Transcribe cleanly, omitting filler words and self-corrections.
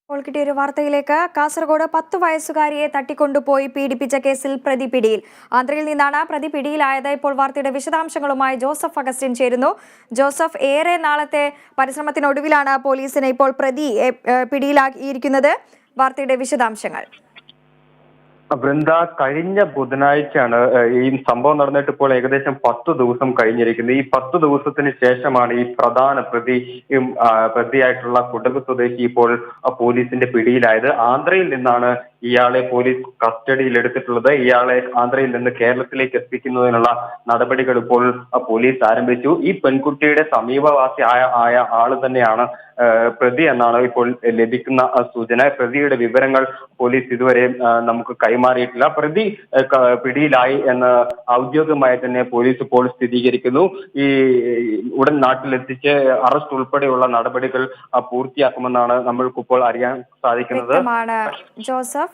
ഇപ്പോൾ കിട്ടിയ ഒരു വാർത്തയിലേക്ക്. കാസർഗോഡ് 10 വയസ്സുകാരിയെ തട്ടിക്കൊണ്ടുപോയി പീഡിപ്പിച്ച കേസിൽ പ്രതി പിടിയിൽ. ആന്ധ്രയിൽ നിന്നാണ് പ്രതി പിടിയിലായത്. ഇപ്പോൾ വാർത്തയുടെ വിശദാംശങ്ങളുമായി ജോസഫ് അഗസ്റ്റിൻ ചേരുന്നു. ജോസഫ്, ഏറെ നാളത്തെ പരിശ്രമത്തിനൊടുവിലാണ് പോലീസിനെ ഇപ്പോൾ പ്രതി പിടിയിലാക്കിയിരിക്കുന്നത്. വാർത്തയുടെ വിശദാംശങ്ങൾ. വൃന്ദ, കഴിഞ്ഞ ബുധനാഴ്ചയാണ് ഈ സംഭവം നടന്നിട്ട് ഇപ്പോൾ ഏകദേശം 10 ദിവസം കഴിഞ്ഞിരിക്കുന്നത്. ഈ 10 ദിവസത്തിന് ശേഷമാണ് ഈ പ്രധാന പ്രതിയായിട്ടുള്ള കുടക് സ്വദേശി ഇപ്പോൾ പോലീസിന്റെ പിടിയിലായത്. ആന്ധ്രയിൽ നിന്നാണ് ഇയാളെ പോലീസ് കസ്റ്റഡിയിൽ എടുത്തിട്ടുള്ളത്. ഇയാളെ ആന്ധ്രയിൽ നിന്ന് കേരളത്തിലേക്ക് എത്തിക്കുന്നതിനുള്ള നടപടികൾ ഇപ്പോൾ പോലീസ് ആരംഭിച്ചു. ഈ പെൺകുട്ടിയുടെ സമീപവാസി ആയ ആള് തന്നെയാണ് പ്രതി എന്നാണ് ഇപ്പോൾ ലഭിക്കുന്ന സൂചന. പ്രതിയുടെ വിവരങ്ങൾ പോലീസ് ഇതുവരെ നമുക്ക് കൈമാറിയിട്ടില്ല. പ്രതി പിടിയിലായി എന്ന് ഔദ്യോഗികമായി തന്നെ പോലീസ് ഇപ്പോൾ സ്ഥിരീകരിക്കുന്നു. ഈ ഉടൻ നാട്ടിലെത്തിച്ച് അറസ്റ്റ് ഉൾപ്പെടെയുള്ള നടപടികൾ പൂർത്തിയാക്കുമെന്നാണ് നമ്മൾക്കിപ്പോൾ അറിയാൻ സാധിക്കുന്നത്. ജോസഫ്.